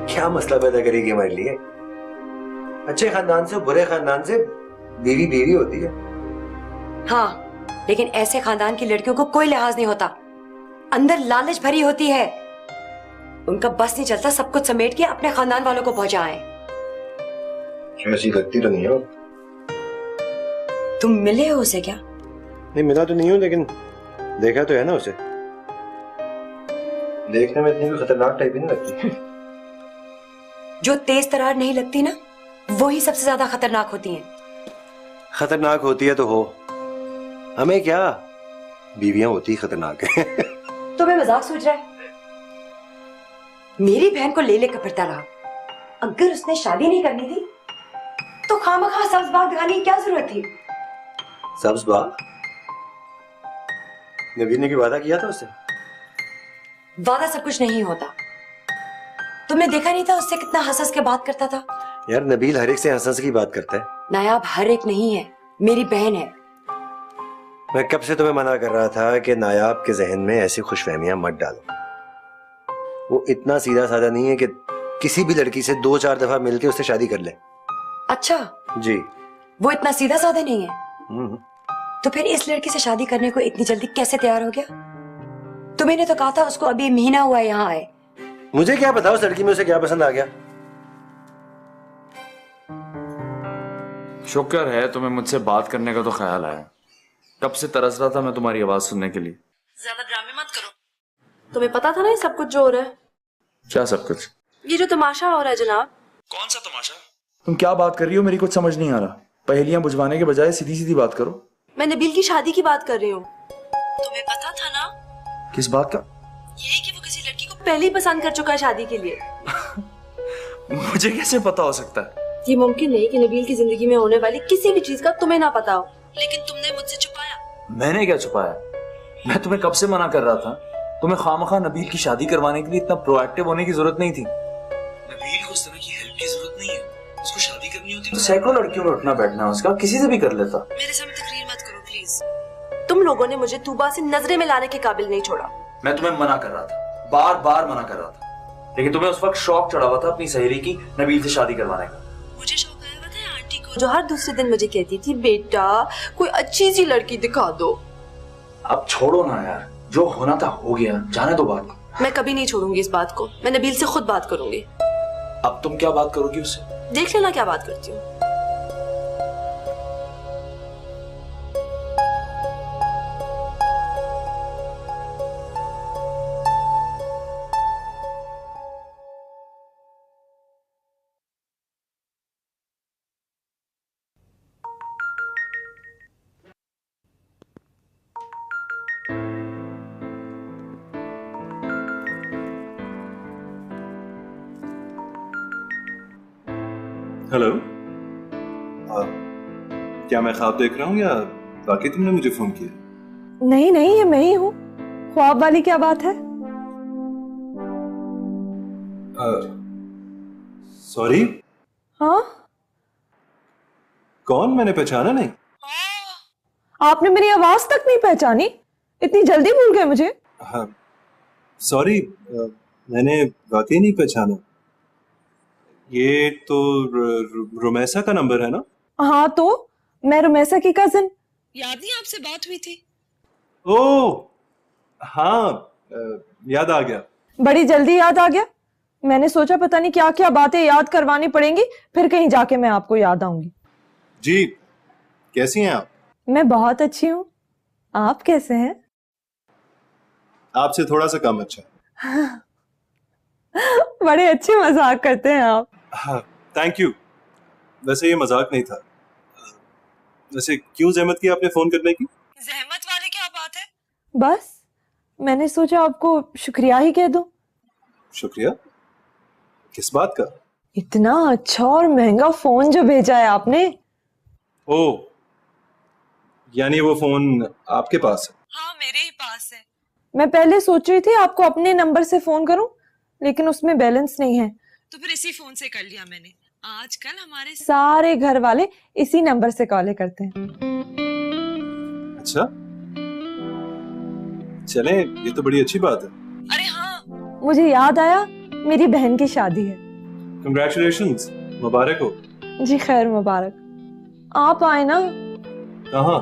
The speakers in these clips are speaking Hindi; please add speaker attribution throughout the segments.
Speaker 1: क्या मसला पैदा करेगी हमारे लिए? अच्छे खानदान से बुरे खानदान से बीवी बीवी होती है।
Speaker 2: हाँ, लेकिन ऐसे खानदान की लड़कियों को कोई लिहाज नहीं होता, अंदर लालच भरी होती है। उनका बस नहीं चलता सब कुछ समेट के अपने खानदान वालों को पहुंचाएं।
Speaker 1: ऐसी लगती तो नहीं हो।
Speaker 2: तुम मिले हो उसे क्या?
Speaker 1: नहीं मिला तो नहीं हूँ, लेकिन देखा तो है ना उसे। देखने में इतनी भी खतरनाक टाइप ही नहीं लगती।
Speaker 2: जो तेज तरार नहीं लगती ना, वही सबसे ज्यादा खतरनाक होती हैं।
Speaker 1: खतरनाक होती है तो हो, हमें क्या, बीवियां होती खतरनाक है।
Speaker 2: तो मैं मजाक सोच रहा है? मेरी बहन को ले लेकर फिरता रहा। अगर उसने शादी नहीं करनी थी तो खामखा सब्ज बाग दिखाने की क्या जरूरत थी?
Speaker 1: सब्ज बाग? नबील ने भी वादा किया था उससे।
Speaker 2: वादा सब कुछ नहीं होता। तुमने देखा नहीं था उससे कितना हंस के बात करता था?
Speaker 1: यार नबील हर एक से हंस की बात करता है।
Speaker 2: नायाब हर एक नहीं है, मेरी बहन है।
Speaker 1: मैं कब से तुम्हें मना कर रहा था कि नायाब के जहन में ऐसी खुशफहमियां मत डालो। वो इतना सीधा साधा नहीं है कि किसी भी लड़की से 2-4 दफा मिलके उससे शादी कर ले।
Speaker 2: अच्छा
Speaker 1: जी,
Speaker 2: वो इतना सीधा साधा नहीं है? तो फिर इस लड़की से शादी करने को इतनी जल्दी कैसे तैयार हो गया? तुम्हें तो कहा था उसको अभी महीना हुआ है यहाँ आए।
Speaker 1: मुझे क्या पता उस लड़की में उसे क्या पसंद आ गया।
Speaker 3: शुक्र है तुम्हें मुझसे बात करने का तो ख्याल आया। कब से तरस रहा था मैं तुम्हारी आवाज सुनने के लिए।
Speaker 4: ज्यादा ड्रामे मत करो। तुम्हें पता था ना ये सब कुछ जो हो रहा है?
Speaker 3: क्या सब कुछ?
Speaker 4: ये जो तमाशा हो रहा है जनाब।
Speaker 3: कौन सा तमाशा? तुम क्या बात कर रही हो, मेरी कुछ समझ नहीं आ रहा। पहेलियां बुझवाने के बजाय सीधी सीधी बात करो।
Speaker 4: मैं नबील की शादी की बात कर रही हूँ। तुम्हें पता था ना?
Speaker 3: किस बात का?
Speaker 4: यही कि वो किसी लड़की को पहले ही पसंद कर चुका है शादी के लिए।
Speaker 3: मुझे कैसे पता हो सकता है?
Speaker 4: ये मुमकिन नहीं कि नबील की जिंदगी में होने वाली किसी भी चीज का तुम्हें ना पता हो, लेकिन तुमने मुझसे छुपाया।
Speaker 3: मैंने क्या छुपाया? मैं तुम्हें कब से मना कर रहा था। तुम्हें खामखा नबील की शादी करवाने के लिए इतना प्रोएक्टिव होने की जरूरत नहीं थी। नबील को इस तरह की हेल्प की जरूरत नहीं है। उसको शादी करनी होती तो सैकड़ों लड़कियों में उठना बैठना है उसका, किसी से भी कर लेता।
Speaker 4: मेरे सामने तकरीर मत करो प्लीज। तुम लोगों ने मुझे तूबा से नजरे में लाने के काबिल नहीं छोड़ा।
Speaker 3: मैं तुम्हें मना कर रहा था, बार बार मना कर रहा था, लेकिन तुम्हें उस वक्त शौक चढ़ा हुआ था अपनी सहेली की नबील से शादी करवाने का।
Speaker 4: मुझे शौक आया हुआ था आंटी को, जो हर दूसरे दिन मुझे कहती थी बेटा कोई अच्छी सी लड़की दिखा दो।
Speaker 3: अब छोड़ो ना यार, जो होना था हो गया, जाने दो बात को।
Speaker 4: मैं कभी नहीं छोड़ूंगी इस बात को। मैं नबील से खुद बात करूंगी।
Speaker 3: अब तुम क्या बात करोगी उससे?
Speaker 4: देख लेना क्या बात करती हूँ।
Speaker 5: हेलो, क्या मैं ख्वाब देख रहा हूँ या वाकई तुमने मुझे फोन किया?
Speaker 6: नहीं नहीं, ये मैं ही हूँ। ख्वाब वाली क्या बात है?
Speaker 5: सॉरी।
Speaker 6: हाँ,
Speaker 5: कौन? मैंने पहचाना नहीं।
Speaker 6: आपने मेरी आवाज तक नहीं पहचानी? इतनी जल्दी भूल गए मुझे?
Speaker 5: हाँ सॉरी, मैंने वाकई नहीं पहचाना। ये तो रुमैसा का नंबर है ना?
Speaker 6: हाँ, तो मैं रुमैसा की कजिन।
Speaker 4: याद नहीं आपसे बात हुई थी?
Speaker 5: ओह हाँ, याद आ गया।
Speaker 6: बड़ी जल्दी याद आ गया। मैंने सोचा पता नहीं क्या क्या बातें याद करवानी पड़ेंगी, फिर कहीं जाके मैं आपको याद आऊंगी।
Speaker 5: जी, कैसी हैं आप?
Speaker 6: मैं बहुत अच्छी हूँ। आप कैसे हैं?
Speaker 5: आपसे थोड़ा सा कम अच्छा।
Speaker 6: बड़े अच्छे मजाक करते हैं आप।
Speaker 5: हाँ, थैंक यू। वैसे ये मजाक नहीं था। वैसे क्यों जहमत की आपने फोन करने की?
Speaker 4: जहमत वाली क्या बात है?
Speaker 6: बस मैंने सोचा आपको शुक्रिया ही कह दूं।
Speaker 5: शुक्रिया? किस बात का?
Speaker 6: इतना अच्छा और महंगा फोन जो भेजा है आपने।
Speaker 5: ओह, यानी वो फोन आपके पास है?
Speaker 4: हाँ, मेरे ही पास है।
Speaker 6: मैं पहले सोच रही थी आपको अपने नंबर से फोन करूं, लेकिन उसमें बैलेंस नहीं है।
Speaker 4: तो फिर इसी फोन से कर लिया मैंने।
Speaker 6: आजकल हमारे सारे घर वाले इसी नंबर से कॉल करते हैं।
Speaker 5: अच्छा, चले, ये तो बड़ी अच्छी बात है।
Speaker 6: अरे हाँ, मुझे याद आया, मेरी बहन की शादी है।
Speaker 5: कंग्रेचुलेशंस, मुबारक हो।
Speaker 6: जी खैर मुबारक। आप आए ना?
Speaker 5: कहाँ?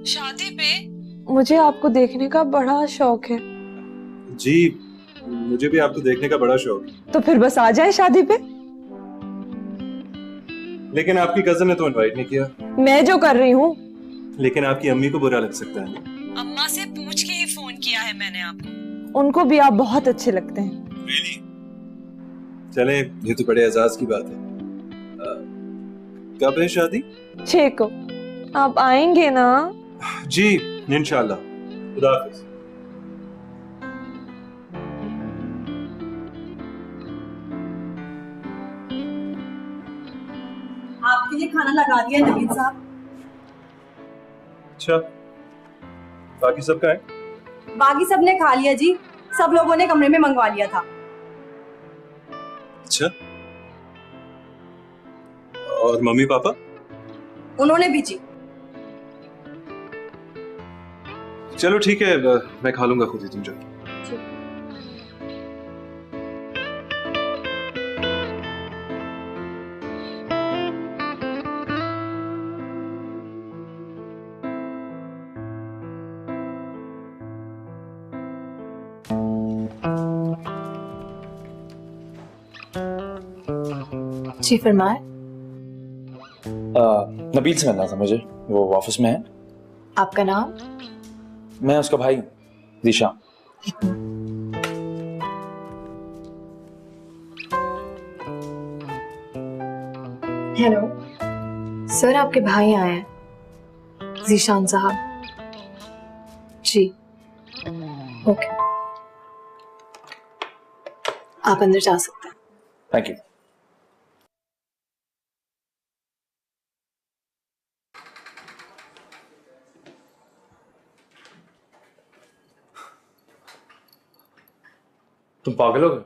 Speaker 6: शादी पे। मुझे आपको देखने का बड़ा शौक है।
Speaker 5: जी, मुझे भी आपको देखने का बड़ा शौक है।
Speaker 6: तो फिर बस आ जाए शादी पे।
Speaker 5: लेकिन आपकी कजन ने तो इनवाइट नहीं किया।
Speaker 6: मैं जो कर रही हूँ।
Speaker 5: लेकिन आपकी अम्मी को बुरा लग सकता है।
Speaker 6: अम्मा से पूछ के ही फोन किया है मैंने आपको। उनको भी आप बहुत अच्छे लगते हैं।
Speaker 5: Really? चले, ये तो बड़े एजाज की बात है। कब है शादी?
Speaker 6: 6 को। आप आएंगे ना?
Speaker 5: जी, इंशाल्लाह। खुदा हाफिज।
Speaker 4: आपके लिए खाना लगा दिया नवीन साहब।
Speaker 5: अच्छा, बाकी सबका है?
Speaker 4: बाकी सबने खा लिया जी, सब लोगों ने कमरे में मंगवा लिया था।
Speaker 5: अच्छा, और मम्मी पापा?
Speaker 4: उन्होंने भी जी।
Speaker 5: चलो ठीक है, मैं खा लूंगा खुद ही, तुम जाओ।
Speaker 4: जी फरमाए।
Speaker 3: नबील से मिलना था मुझे, वो ऑफिस में है।
Speaker 4: आपका नाम?
Speaker 3: मैं उसका भाई हूँ, दिशा।
Speaker 4: हेलो सर, आपके भाई आए हैं, जीशान साहब। जी ओके, आप अंदर जा सकते हैं।
Speaker 3: Thank you. तुम पागल हो गए?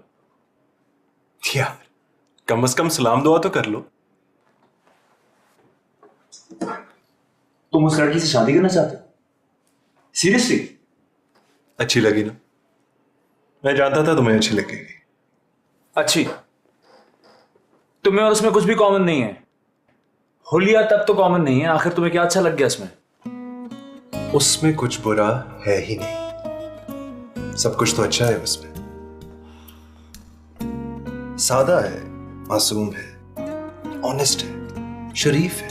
Speaker 5: यार, कम से कम सलाम दुआ तो कर लो।
Speaker 3: तुम उस लड़की से शादी करना चाहते हो? सीरियसली?
Speaker 5: अच्छी लगी ना? मैं जानता था तुम्हें अच्छी लगेगी।
Speaker 3: अच्छी? तुम्हें और उसमें कुछ भी कॉमन नहीं है। हुलिया तक तो कॉमन नहीं है, आखिर तुम्हें क्या अच्छा लग गया उसमें?
Speaker 5: उसमें कुछ बुरा है ही नहीं, सब कुछ तो अच्छा है उसमें। सादा है, मासूम है, ऑनेस्ट है, शरीफ है,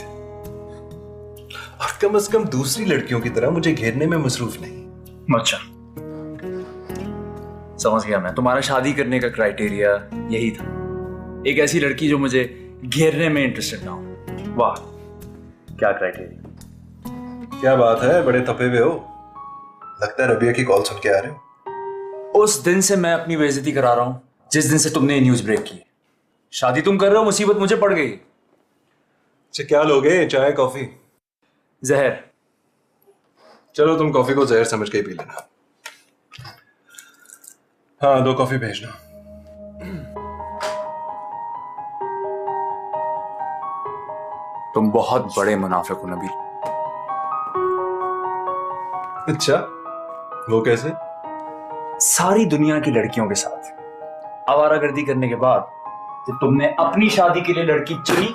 Speaker 5: और कम से कम दूसरी लड़कियों की तरह मुझे घेरने में मसरूफ नहीं।
Speaker 3: अच्छा, समझ गया मैं। तुम्हारा शादी करने का क्राइटेरिया यही था, एक ऐसी लड़की जो मुझे घेरने में इंटरेस्टेड ना हो। वाह, क्या क्राइटेरिया!
Speaker 5: क्या बात है, बड़े तपे हुए हो। लगता है रबिया की कॉल सुन के आ रहे हो।
Speaker 3: उस दिन से मैं अपनी बेइज्जती करा रहा हूं जिस दिन से तुमने न्यूज ब्रेक की। शादी तुम कर रहे हो, मुसीबत मुझे पड़ गई।
Speaker 5: अच्छा, क्या लोगे, चाय कॉफी?
Speaker 3: जहर।
Speaker 5: चलो, तुम कॉफी को जहर समझ के ही पी लेना। हाँ, 2 कॉफी भेजना।
Speaker 3: तुम बहुत बड़े मुनाफिक हो नबील।
Speaker 5: अच्छा, वो कैसे?
Speaker 3: सारी दुनिया की लड़कियों के साथ आवारागर्दी करने के बाद जब तुमने अपनी शादी के लिए लड़की चुनी,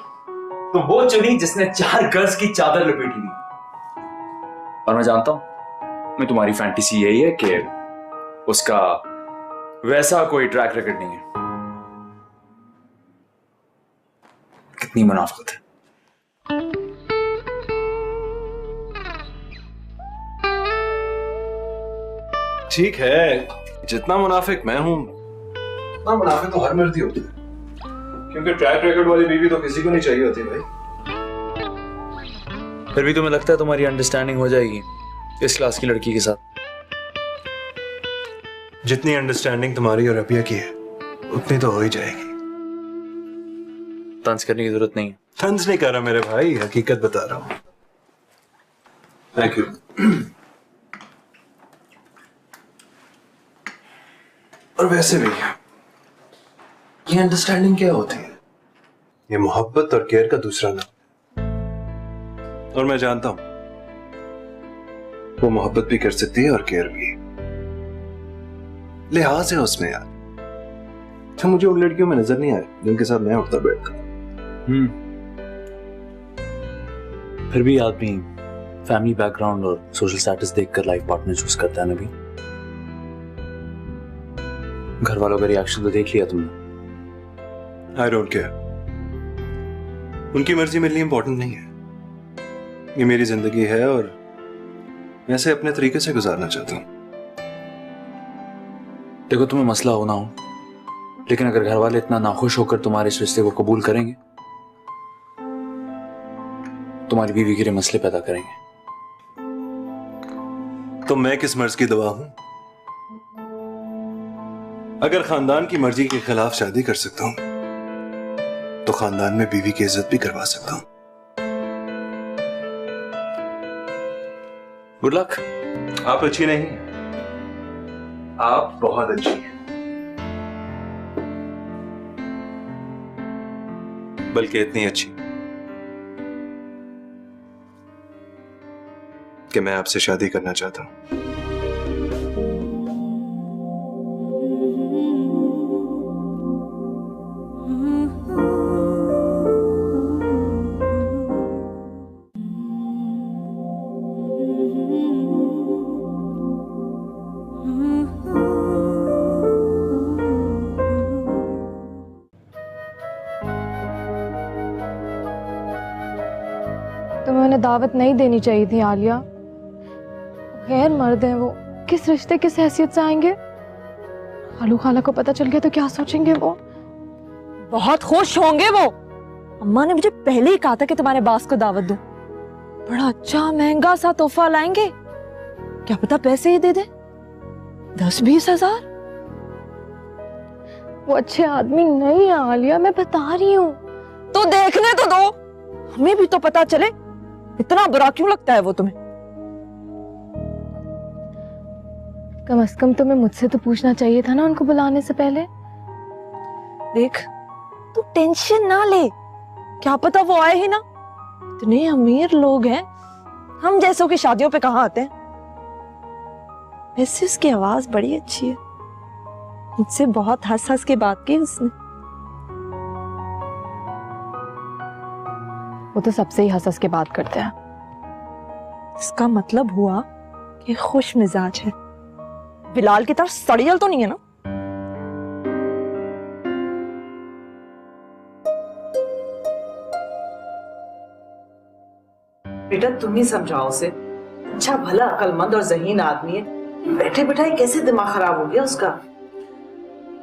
Speaker 3: तो वो चुनी जिसने 4 गज की चादर लपेटी थी। और मैं जानता हूं, मैं तुम्हारी फैंटेसी यही है कि उसका वैसा कोई ट्रैक रिकॉर्ड नहीं है। कितनी मुनाफिकत है।
Speaker 5: ठीक है, जितना मुनाफिक मैं हूं उतना मुनाफिक तो हर मर्दी होती है, क्योंकि ट्रैक रिकॉर्ड वाली बीवी तो किसी को नहीं चाहिए होती भाई।
Speaker 3: फिर भी तुम्हें लगता है तुम्हारी अंडरस्टैंडिंग हो जाएगी इस क्लास की लड़की के साथ?
Speaker 5: जितनी अंडरस्टैंडिंग तुम्हारी और रबिया की है उतनी तो हो ही जाएगी।
Speaker 3: तंज करने की जरूरत नहीं है।
Speaker 5: तंज नहीं कर रहा मेरे भाई, हकीकत बता रहा हूं। Thank you. और वैसे भी ये अंडरस्टैंडिंग क्या होती है? ये मोहब्बत और केयर का दूसरा नाम, और मैं जानता हूं वो मोहब्बत भी कर सकती है और केयर भी। लिहाज है उसमें यार, तो मुझे उन लड़कियों में नजर नहीं आए जिनके साथ मैं उठता बैठता।
Speaker 3: फिर भी आदमी फैमिली बैकग्राउंड और सोशल स्टेटस देखकर लाइफ पार्टनर चूज करता है ना भी। घर वालों का रिएक्शन तो देख लिया तुमने।
Speaker 5: आई डोंट केयर, उनकी मर्जी मेरे लिए इंपॉर्टेंट नहीं है। ये मेरी जिंदगी है और मैं इसे अपने तरीके से गुजारना चाहता हूं।
Speaker 3: देखो, तुम्हें मसला हो ना हो, लेकिन अगर घर वाले इतना नाखुश होकर तुम्हारे इस रिश्ते को कबूल करेंगे, तुम्हारी बीवी के लिए मसले पैदा करेंगे।
Speaker 5: तो मैं किस मर्ज की दवा हूं? अगर खानदान की मर्जी के खिलाफ शादी कर सकता हूं तो खानदान में बीवी की इज्जत भी करवा सकता हूं।
Speaker 3: Good luck.
Speaker 5: आप अच्छी नहीं हैं, आप बहुत अच्छी हैं, बल्कि इतनी अच्छी कि मैं आपसे शादी करना चाहता हूं।
Speaker 6: तुम्हें उन्हें दावत नहीं देनी चाहिए थी आलिया। गैर मर्द हैं वो, किस रिश्ते किस हैसियत से आएंगे? खालू खाला को पता चल गया तो क्या सोचेंगे वो? बहुत खुश होंगे वो। अम्मा ने मुझे पहले ही कहा था कि तुम्हारे बास को दावत दो। बड़ा अच्छा महंगा सा तोहफा लाएंगे, क्या पता पैसे ही दे दे, 10-20 हजार। वो अच्छे आदमी नहीं है आलिया, मैं बता रही हूँ। तो देखने तो दो, हमें भी तो पता चले इतना बुरा क्यों लगता है वो तुम्हें। कम से कम तुम्हें मुझसे तो पूछना चाहिए था ना उनको बुलाने से पहले। देख, तू टेंशन ना ले, क्या पता वो आए ही ना। इतने अमीर लोग हैं, हम जैसों की शादियों पे कहाँ आते हैं। वैसे उसकी आवाज बड़ी अच्छी है, मुझसे बहुत हंस हंस के बात की उसने। वो तो सबसे ही हंस हंस के बात करते हैं। इसका मतलब हुआ कि खुश मिजाज है, बिलाल की तरह सड़ियल तो नहीं है ना।
Speaker 7: बेटा तुम ही समझाओ उसे, अच्छा भला अक्लमंद और ज़हीन आदमी है, बैठे बैठाए कैसे दिमाग खराब हो गया उसका।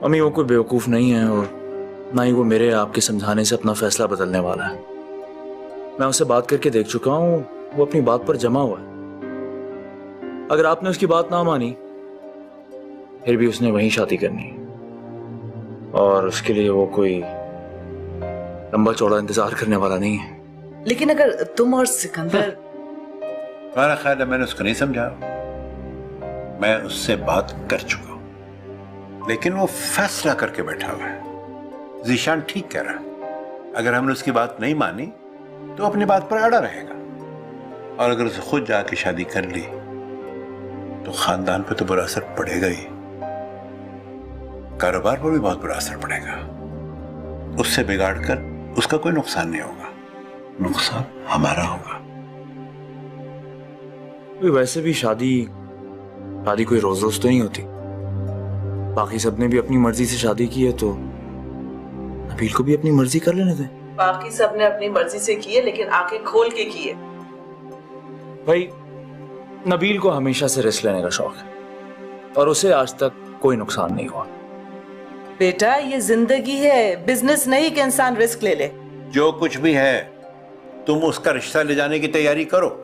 Speaker 3: मम्मी, वो कोई बेवकूफ नहीं है और ना ही वो मेरे आपके समझाने से अपना फैसला बदलने वाला है। मैं उससे बात करके देख चुका हूँ, वो अपनी बात पर जमा हुआ है। अगर आपने उसकी बात ना मानी फिर भी उसने वहीं शादी करनी है, और उसके लिए वो कोई लंबा चौड़ा इंतजार करने वाला नहीं है।
Speaker 7: लेकिन अगर तुम और सिकंदर।
Speaker 8: तुम्हारा ख्याल है मैंने उसको नहीं समझा? मैं उससे बात कर चुका हूं, लेकिन वो फैसला करके बैठा हुआ है। जीशान ठीक कह रहा है, अगर हमने उसकी बात नहीं मानी तो अपनी बात पर अड़ा रहेगा, और अगर उसे खुद जाके शादी कर ली तो खानदान पे तो बुरा असर पड़ेगा ही, कारोबार पर भी बहुत बुरा असर पड़ेगा। उससे बिगाड़ कर उसका कोई नुकसान नहीं होगा, नुकसान हमारा होगा।
Speaker 3: वैसे भी शादी कोई रोज रोज तो नहीं होती। बाकी सबने भी अपनी मर्जी से शादी की है, तो नबील को भी अपनी मर्जी कर लेने दें।
Speaker 7: बाकी सबने अपनी मर्जी से की है, लेकिन आंखें खोल के की है।
Speaker 3: भाई, नबील को हमेशा से रिस्क लेने का शौक है, और उसे आज तक कोई नुकसान नहीं हुआ।
Speaker 7: बेटा ये जिंदगी है, बिजनेस नहीं कि इंसान रिस्क ले ले।
Speaker 8: जो कुछ भी है तुम उसका रिश्ता ले जाने की तैयारी करो।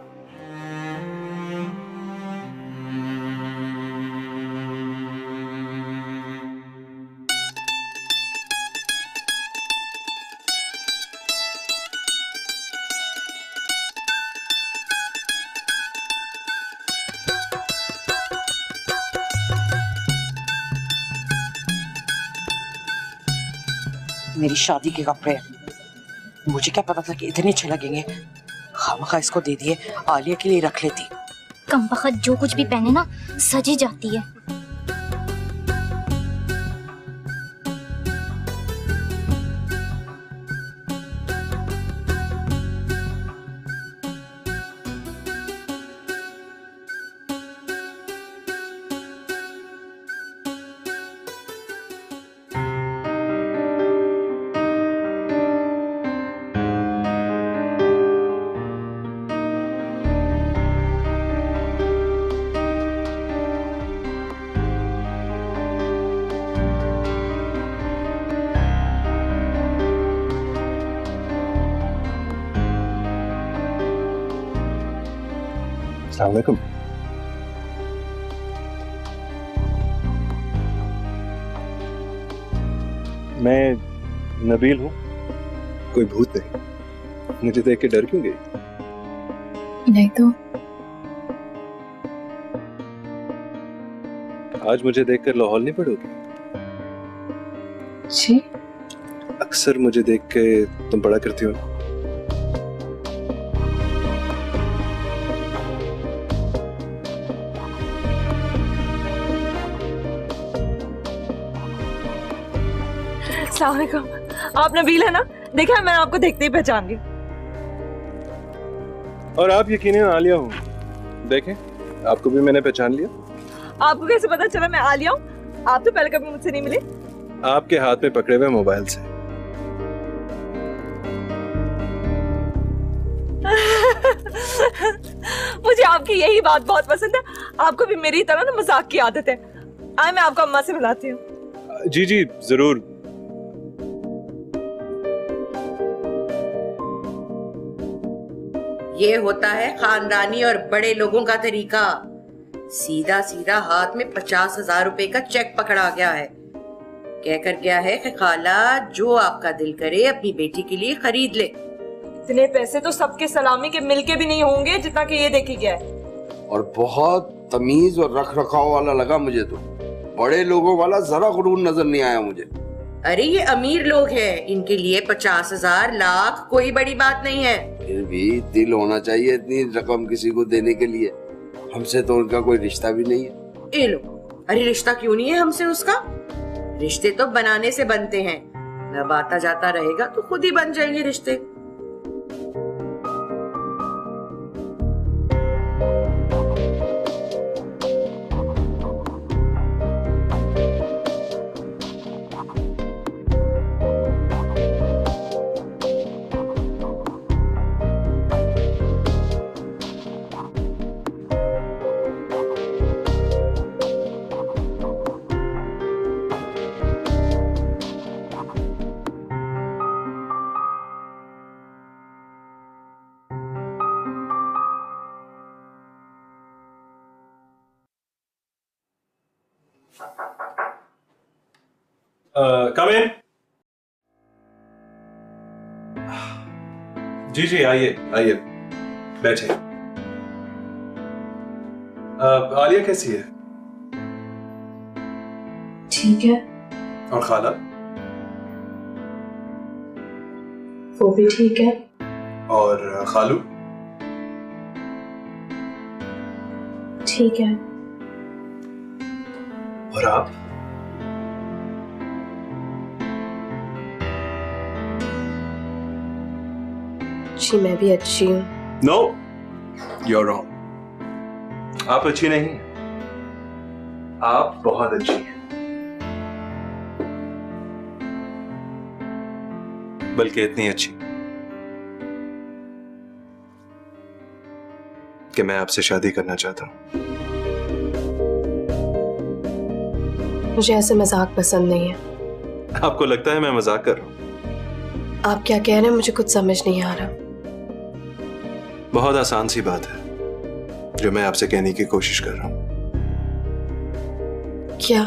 Speaker 7: मेरी शादी के कपड़े मुझे क्या पता था कि इतने अच्छे लगेंगे। खामखा इसको दे दिए, आलिया के लिए रख लेती।
Speaker 9: कमबख्त जो कुछ भी पहने ना सजी जाती है।
Speaker 5: अस्सलाम वालेकुम। मैं नबील हूँ। कोई भूत नहीं। मुझे देख के डर क्यों गई?
Speaker 6: नहीं तो
Speaker 5: आज मुझे देखकर लाहौल नहीं पड़ोगी?
Speaker 6: जी
Speaker 5: अक्सर मुझे देख के तुम पढ़ा करती हो ना।
Speaker 4: अस्सलाम वालेकुम। आप नबील है ना? देखा है, मैं आपको देखते ही पहचान गई।
Speaker 5: और आप यकीनन आलिया हो। देखें, आपको भी मैंने पहचान लिया।
Speaker 4: आपको कैसे पता चला मैं आलिया हूँ? आप तो पहले कभी मुझसे नहीं मिले।
Speaker 5: आपके हाथ में पकड़े हुए मोबाइल से।
Speaker 4: मुझे आपकी यही बात बहुत पसंद है। आपको भी मेरी तरह ना मजाक की आदत है। आए मैं आपको अम्मा से मिलाती हूँ।
Speaker 5: जी जी जरूर।
Speaker 10: ये होता है खानदानी और बड़े लोगों का तरीका। सीधा सीधा हाथ में 50,000 रुपए का चेक पकड़ा गया है। कहकर गया है कि खाला जो आपका दिल करे अपनी बेटी के लिए खरीद ले।
Speaker 4: इतने पैसे तो सबके सलामी के मिलके भी नहीं होंगे जितना कि ये देखी गया है।
Speaker 11: और बहुत तमीज और रख रखाव वाला लगा मुझे तो। बड़े लोगों वाला जरा गुरूर नजर नहीं आया मुझे।
Speaker 10: अरे ये अमीर लोग हैं, इनके लिए 50,000 लाख कोई बड़ी बात नहीं है।
Speaker 11: फिर भी दिल होना चाहिए इतनी रकम किसी को देने के लिए। हमसे तो उनका कोई रिश्ता भी नहीं है।
Speaker 10: ए लो, अरे रिश्ता क्यों नहीं है हमसे उसका? रिश्ते तो बनाने से बनते हैं। अब आता जाता रहेगा तो खुद ही बन जाएंगे रिश्ते।
Speaker 5: कम इन। जी जी आइए आइए बैठे। आलिया कैसी है?
Speaker 6: ठीक है।
Speaker 5: और खाला?
Speaker 6: वो भी ठीक है।
Speaker 5: और खालू?
Speaker 6: ठीक है।
Speaker 5: और आप?
Speaker 6: जी मैं भी अच्छी हूँ।
Speaker 5: No, you're wrong। आप अच्छी नहीं हैं। आप बहुत अच्छी हैं। बल्कि इतनी अच्छी कि मैं आपसे शादी करना चाहता हूं।
Speaker 6: मुझे ऐसे मजाक पसंद नहीं है।
Speaker 5: आपको लगता है मैं मजाक कर रहा हूं?
Speaker 6: आप क्या कह रहे हैं मुझे कुछ समझ नहीं आ रहा।
Speaker 5: बहुत आसान सी बात है जो मैं आपसे कहने की कोशिश कर रहा हूं।
Speaker 6: क्या?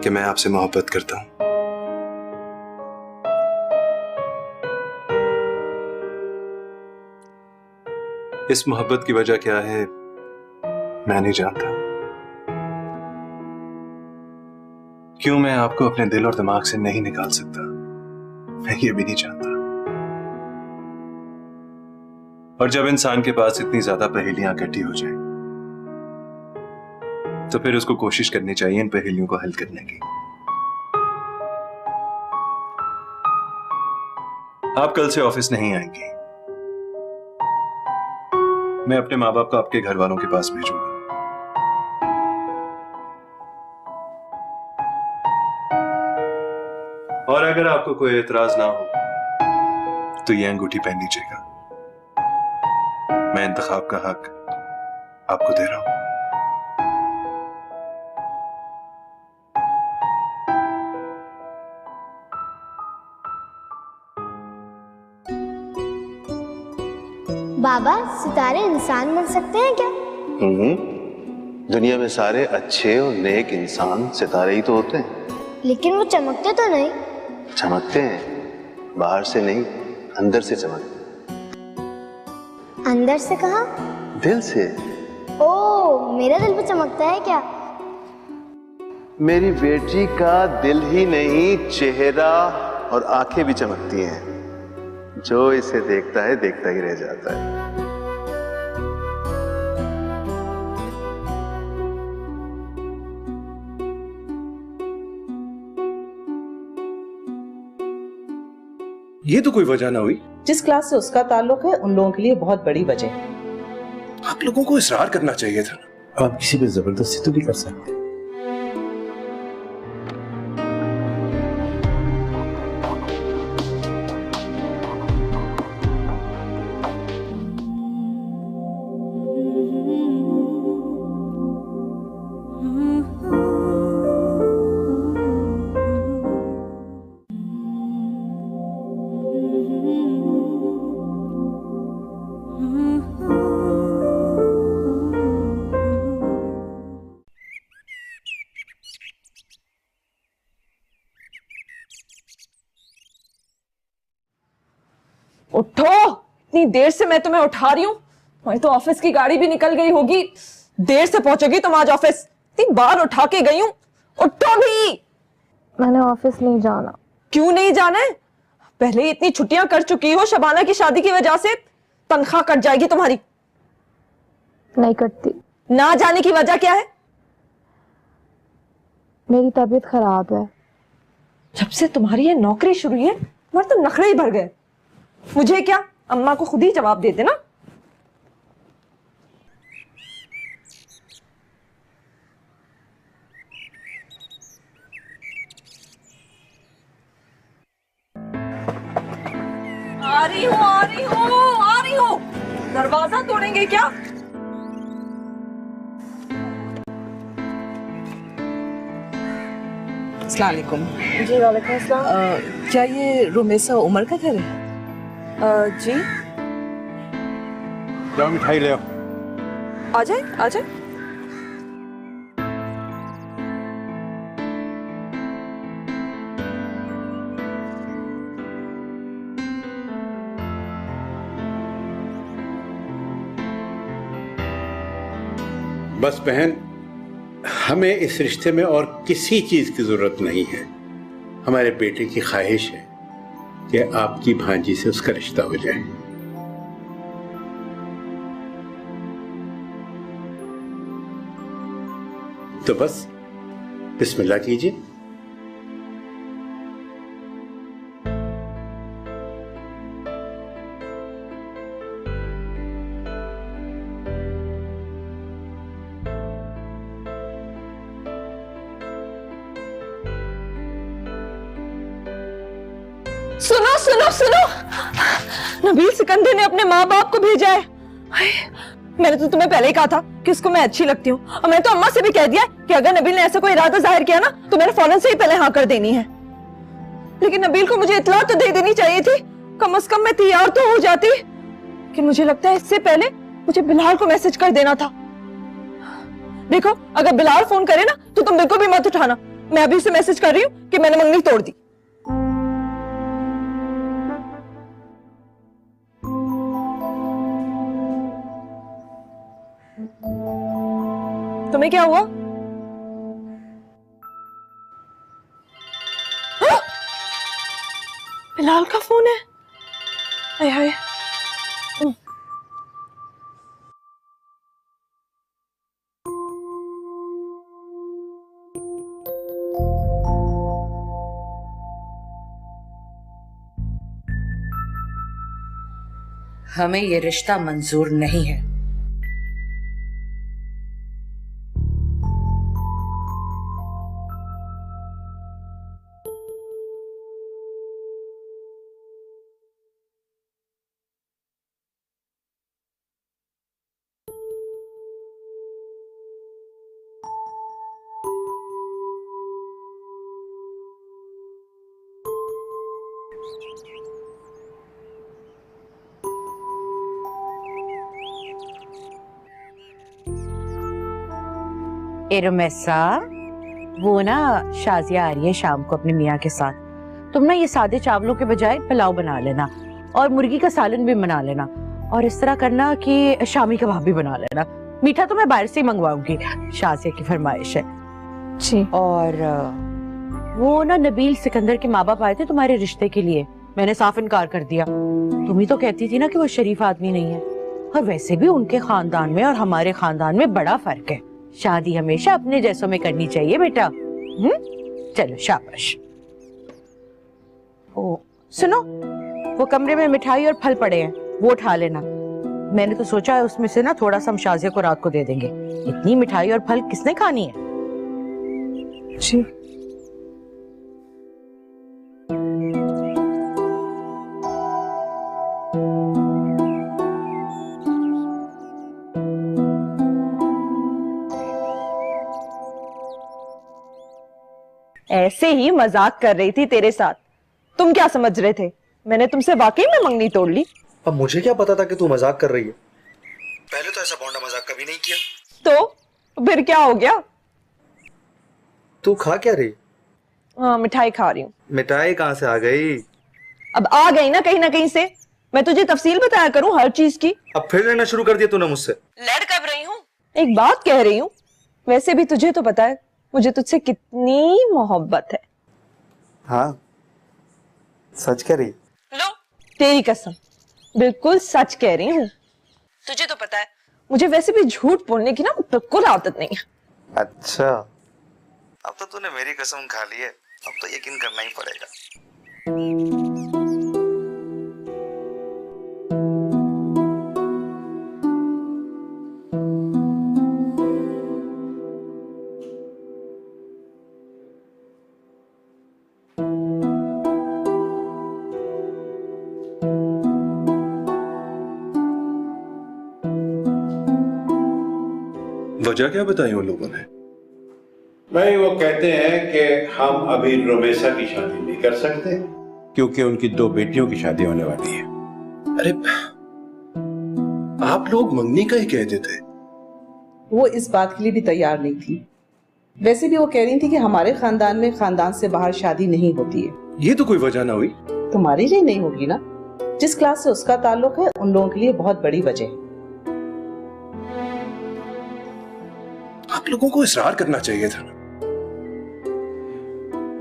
Speaker 5: कि मैं आपसे मोहब्बत करता हूं। इस मोहब्बत की वजह क्या है मैं नहीं जानता। क्यों मैं आपको अपने दिल और दिमाग से नहीं निकाल सकता, मैं ये भी नहीं चाहता। और जब इंसान के पास इतनी ज्यादा पहेलियां इकट्ठी हो जाएं, तो फिर उसको कोशिश करनी चाहिए इन पहेलियों को हल करने की। आप कल से ऑफिस नहीं आएंगी। मैं अपने माँ बाप को आपके घर वालों के पास भेजूंगा। और अगर आपको कोई एतराज ना हो तो ये अंगूठी पहन लीजिएगा। मैं इंतखाब का हक आपको दे रहा हूं।
Speaker 12: बाबा, सितारे इंसान बन सकते हैं क्या?
Speaker 13: दुनिया में सारे अच्छे और नेक इंसान सितारे ही तो होते हैं।
Speaker 12: लेकिन वो चमकते तो नहीं।
Speaker 13: चमकते हैं, बाहर से नहीं, अंदर से चमकते।
Speaker 12: अंदर से कहाँ?
Speaker 13: दिल से।
Speaker 12: ओ, मेरा दिल भी चमकता है क्या?
Speaker 13: मेरी बेटी का दिल ही नहीं, चेहरा और आंखें भी चमकती हैं। जो इसे देखता है देखता ही रह जाता है।
Speaker 5: ये तो कोई वजह ना हुई।
Speaker 7: जिस क्लास से उसका ताल्लुक है उन लोगों के लिए बहुत बड़ी वजह।
Speaker 5: आप लोगों को इसरार करना चाहिए था ना।
Speaker 8: आप किसी पे जबरदस्ती तो नहीं कर सकते।
Speaker 4: उठो, इतनी देर से मैं तुम्हें उठा रही हूँ। वही तो ऑफिस की गाड़ी भी निकल गई होगी। देर से पहुंचोगी तुम आज ऑफिस। इतनी बार उठा के गई हूँ, उठो भी।
Speaker 6: मैंने ऑफिस नहीं जाना।
Speaker 4: क्यों नहीं जाना है? पहले ही इतनी छुट्टियां कर चुकी हो शबाना की शादी की वजह से। तनख्वाह कट जाएगी तुम्हारी।
Speaker 6: नहीं कटती।
Speaker 4: ना जाने की वजह क्या है?
Speaker 6: मेरी तबीयत खराब है।
Speaker 4: जब से तुम्हारी ये नौकरी शुरू हुई है तुम्हारे तो नखरे ही भर गए। मुझे क्या, अम्मा को खुद ही जवाब दे देना। आ रही हूँ, आ रही हूँ, आ रही हूँ। दरवाजा तोड़ेंगे क्या?
Speaker 7: अस्सलाम वालेकुम।
Speaker 4: जी वालेकुम अस्सलाम।
Speaker 7: क्या ये रुमेसा उमर का घर है?
Speaker 4: जी।
Speaker 8: जाओ मिठाई ले आओ।
Speaker 4: आ जाए, आ जाए।
Speaker 8: बस बहन, हमें इस रिश्ते में और किसी चीज की जरूरत नहीं है। हमारे बेटे की ख्वाहिश है कि आपकी भांजी से उसका रिश्ता हो जाए। तो बस बिस्मिल्लाह कीजिए।
Speaker 4: सुनो सुनो सुनो, नबील सिकंदर ने अपने माँ बाप को भेजा है। मैंने तो तुम्हें पहले ही कहा था कि उसको मैं अच्छी लगती हूँ, और मैं तो अम्मा से भी कह दिया कि अगर नबील ने ऐसा कोई इरादा जाहिर किया ना तो मैंने फौरन से ही पहले हाँ कर देनी है। लेकिन नबील को मुझे इत्तला तो दे देनी चाहिए थी, कम से कम मैं तैयार तो हो जाती। कि मुझे लगता है इससे पहले मुझे बिलाल को मैसेज कर देना था। देखो, अगर बिलाल फोन करे ना तो तुम बिल्कुल भी मत उठाना। मैं अभी उसे मैसेज कर रही हूँ कि मैंने मंगनी तोड़ दी। तुम्हें क्या हुआ? बिलाल का फोन है। हाय हाय।
Speaker 10: हमें ये रिश्ता मंजूर नहीं है।
Speaker 14: एरमेसा, वो ना शाजिया आ रही है शाम को अपने मियाँ के साथ। तुम ना ये सादे चावलों के बजाय पुलाव बना लेना और मुर्गी का सालन भी बना लेना, और इस तरह करना कि शामी कबाब भी बना लेना। मीठा तो मैं बाहर से ही मंगवाऊंगी, शाजिया की फरमाइश है
Speaker 6: जी।
Speaker 14: और वो ना नबील सिकंदर के माँ बाप आए थे तुम्हारे रिश्ते के लिए, मैंने साफ इनकार कर दिया। तुम ही तो कहती थी ना कि वो शरीफ आदमी नहीं है, और वैसे भी उनके खानदान में और हमारे खानदान में बड़ा फर्क है। शादी हमेशा अपने जैसों में करनी चाहिए बेटा। चलो शाबाश। ओ सुनो, वो कमरे में मिठाई और फल पड़े हैं, वो उठा लेना। मैंने तो सोचा है उसमें से ना थोड़ा सा हम शाजिया को रात को दे देंगे। इतनी मिठाई और फल किसने खानी है?
Speaker 4: जी। ऐसे ही मजाक कर रही थी तेरे साथ। तुम क्या समझ रहे थे मैंने तुमसे वाकई में मंगनी तोड़ ली?
Speaker 1: अब मुझे क्या पता था कि तू मजाक कर रही है। पहले तो ऐसा बौंडा मजाक कभी नहीं किया।
Speaker 4: तो फिर क्या हो गया?
Speaker 1: तू खा क्या रही?
Speaker 4: हाँ, मिठाई खा रही हूँ।
Speaker 1: मिठाई कहाँ से आ गई?
Speaker 4: अब आ गई ना कहीं से। मैं तुझे तफसील बताया करूँ हर चीज की।
Speaker 1: अब फिर लेना शुरू कर दिया तूने मुझसे।
Speaker 4: लड़ कब रही हूँ? एक बात कह रही हूँ, वैसे भी तुझे तो पता है मुझे तुझसे कितनी मोहब्बत है।
Speaker 1: हाँ सच कह रही?
Speaker 4: लो तेरी कसम, बिल्कुल सच कह रही हूँ। तुझे तो पता है मुझे वैसे भी झूठ बोलने की ना बिल्कुल आदत नहीं है।
Speaker 1: अच्छा, अब तो तूने मेरी कसम खा ली है, अब तो यकीन करना ही पड़ेगा।
Speaker 5: वजह क्या बताई उन लोगों ने?
Speaker 8: भाई वो कहते हैं कि हम अभी रोमेसा की शादी नहीं कर सकते क्योंकि उनकी 2 बेटियों की शादी होने वाली है।
Speaker 5: अरे आप लोग मंगनी का ही कहते थे।
Speaker 7: वो इस बात के लिए भी तैयार नहीं थी। वैसे भी वो कह रही थी कि हमारे खानदान में खानदान से बाहर शादी नहीं होती है।
Speaker 5: ये तो कोई वजह ना हुई।
Speaker 7: तुम्हारे लिए नहीं होगी ना, जिस क्लास से उसका ताल्लुक है उन लोगों के लिए बहुत बड़ी वजह है।
Speaker 5: आप लोगों को इसरार करना चाहिए था ना।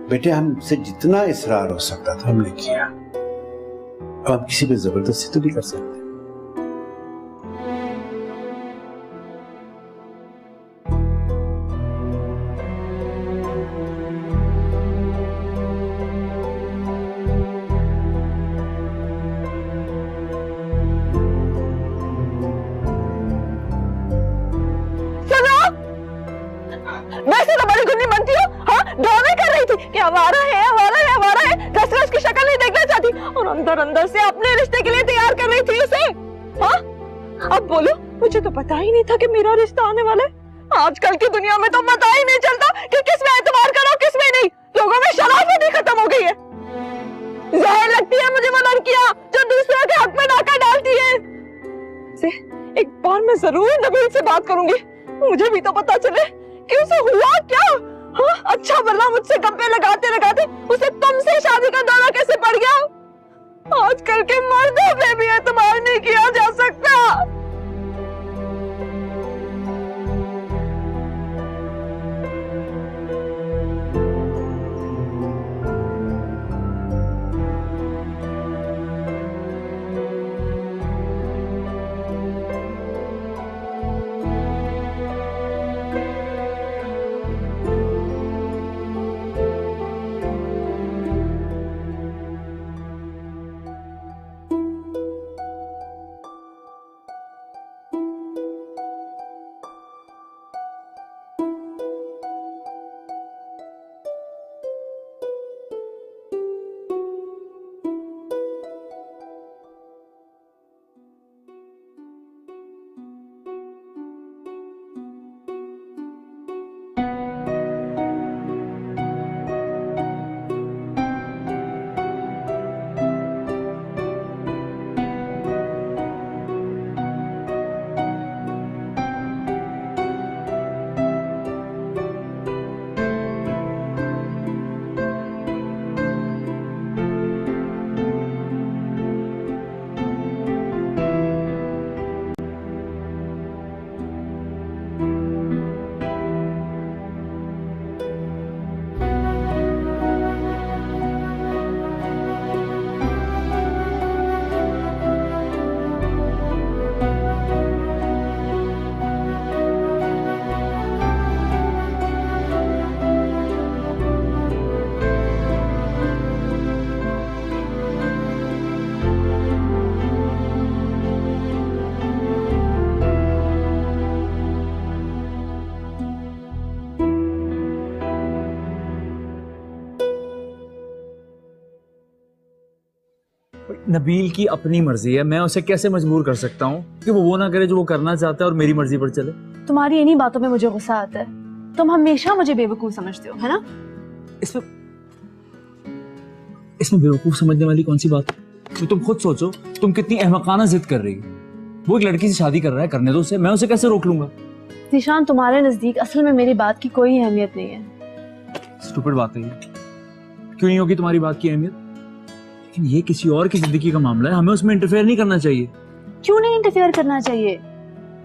Speaker 8: बेटे हमसे जितना इसरार हो सकता था हमने किया, अब हम किसी पे जबरदस्ती तो नहीं कर सकते।
Speaker 4: वैसे तो बड़ी गुन्नी बनती हो। हाँ, ड्रामे कर रही थी कि हमारा है, रस की शक्ल नहीं देखना चाहती, और अंदर अंदर से अपने रिश्ते के लिए तैयार कर रही थी उसे। हाँ, अब बोलो, मुझे तो पता ही नहीं था कि मेरा रिश्ता आने वाला है। आजकल की दुनिया में तो पता ही नहीं चलता कि किस में एतबार करो किस में नहीं। लोगों में शराफत ही खत्म हो गई है। जाहिर लगती है मुझे वो लड़कियां जो दूसरों के हक में नाका डालती है। एक बार मैं जरूर नबील से बात करूंगी, मुझे भी तो पता चले कि उसे हुआ क्या। हाँ, अच्छा भला मुझसे गप्पे लगाते लगाते उसे तुमसे शादी का दौरा कैसे पड़ गया। आजकल के मर्दों पे भी एतबार नहीं किया जा सकता।
Speaker 3: नबील की अपनी मर्जी है, मैं उसे कैसे मजबूर कर सकता हूँ कि वो ना करे जो वो करना चाहता है और मेरी मर्जी पर चले।
Speaker 6: तुम्हारी इन्हीं बातों में मुझे गुस्सा आता है। तुम हमेशा मुझे बेवकूफ समझते हो, है ना?
Speaker 3: इसमें बेवकूफ समझने वाली कौन सी बात है? तो तुम खुद सोचो, तुम कितनी अहमकाना जिद कर रही हो। वो एक लड़की से शादी कर रहा है, करने दो उसे, मैं उसे कैसे रोक लूंगा?
Speaker 6: ज़ीशान, तुम्हारे नजदीक असल में मेरी बात की कोई अहमियत नहीं है।
Speaker 3: स्टूपिड बात है ये। क्यों नहीं होगी तुम्हारी बात की अहमियत? लेकिन ये किसी और की जिंदगी का मामला है, हमें उसमें इंटरफेयर नहीं करना चाहिए।
Speaker 6: क्यों नहीं इंटरफेयर करना चाहिए?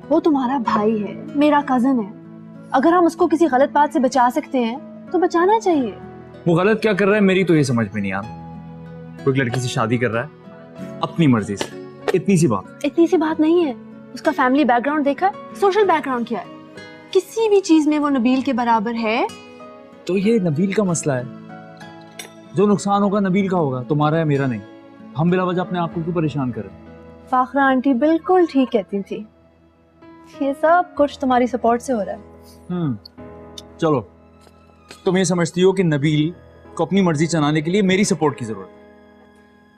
Speaker 6: वो तुम्हारा भाई है, मेरा कजन है। अगर हम उसको किसी गलत बात से बचा सकते हैं तो बचाना चाहिए।
Speaker 3: वो गलत क्या कर रहा है मेरी तो ये समझ में नहीं आ रहा। कोई लड़की से शादी कर रहा है अपनी मर्जी से, इतनी सी बात।
Speaker 6: इतनी सी बात नहीं है। उसका फैमिली बैकग्राउंड देखा, सोशल बैकग्राउंड क्या है? किसी भी चीज में वो नबील के बराबर है।
Speaker 3: तो ये नबील का मसला है। जो नुकसान होगा नबील का होगा, तुम्हारा है, मेरा नहीं। हम बिला वजह अपने आप को क्यों परेशान करें?
Speaker 6: फाखरा आंटी बिल्कुल ठीक कहती थी, ये सब कुछ तुम्हारी सपोर्ट से हो रहा है।
Speaker 3: चलो, तुम ये समझती हो कि नबील को अपनी मर्जी चलाने के लिए मेरी सपोर्ट की जरूरत है,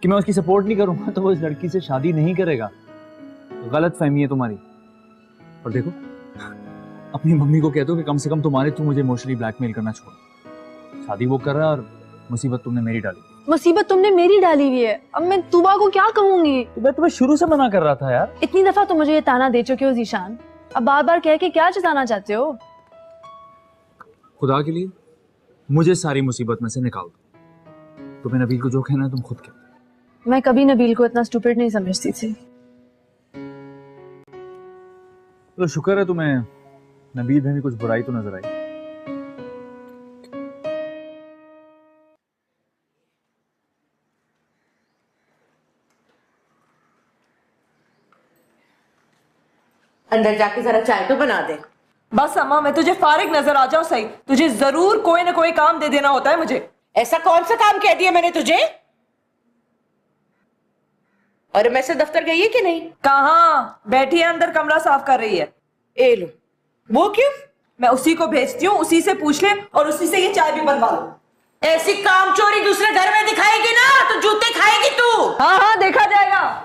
Speaker 3: कि मैं उसकी सपोर्ट नहीं करूंगा तो वो इस लड़की से शादी नहीं करेगा। गलत फहमी है तुम्हारी। और देखो, अपनी मम्मी को कह दो कि कम से कम तुम्हारे थ्रू मुझे इमोशनली ब्लैकमेल करना छोड़ो। शादी वो कर रहा है और मुसीबत तुमने मेरी डाली।
Speaker 6: मुसीबत तुमने मेरी डाली हुई है, अब मैं तुबा को क्या कहूंगी?
Speaker 3: मैं तुम्हें शुरू से मना कर रहा था यार।
Speaker 6: इतनी दफा तुम मुझे ये ताना दे चुके हो ज़ीशान, अब बार बार कह के क्या जताना चाहते हो?
Speaker 3: खुदा के लिए मुझे सारी मुसीबत में से निकाल दो। तुम्हें नबील को जो कहना है तुम खुद कहो।
Speaker 6: मैं कभी नबील को इतना स्टूपिड नहीं समझती थी।
Speaker 3: तो शुक्र है तुम्हें नबील में भी कुछ बुराई तो नजर आई।
Speaker 10: अंदर जाके जरा चाय तो बना दे।
Speaker 4: बस अम्मा, मैं तुझे फारिग नजर आ जाऊं सही, तुझे जरूर कोई ना कोई काम दे देना होता है मुझे।
Speaker 10: ऐसा कौन सा काम कह दिया मैंने तुझे? और मैं से दफ्तर गई है कि नहीं?
Speaker 4: कहाँ बैठी है, अंदर कमरा साफ कर रही है।
Speaker 10: ए लो, वो क्यों?
Speaker 4: मैं उसी को भेजती हूँ, उसी से पूछ ले और उसी से ये चाय भी बनवा लो।
Speaker 10: ऐसी काम चोरी दूसरे घर में दिखाएगी ना तो जूते खाएगी तू।
Speaker 4: हाँ हाँ, देखा जाएगा।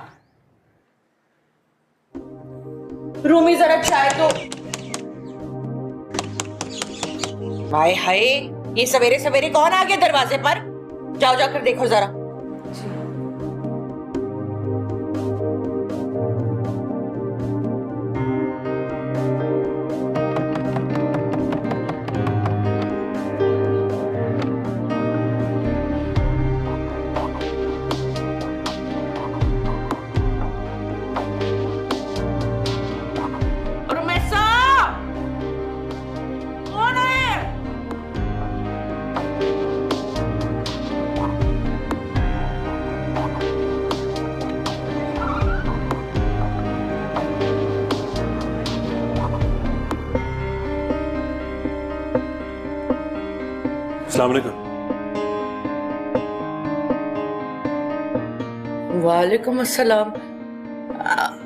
Speaker 10: रूमी जरा चाय तो। हाय हाय, ये सवेरे सवेरे कौन आ गया दरवाजे पर? जाओ जाकर देखो जरा। वालेकुम अस्सलाम।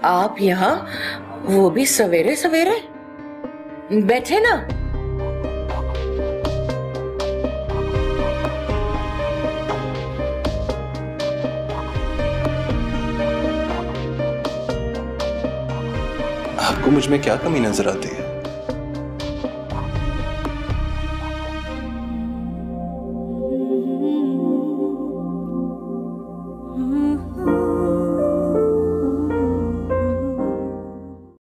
Speaker 10: आप यहाँ, वो भी सवेरे सवेरे? बैठे ना।
Speaker 5: आपको मुझ में क्या कमी नजर आती है?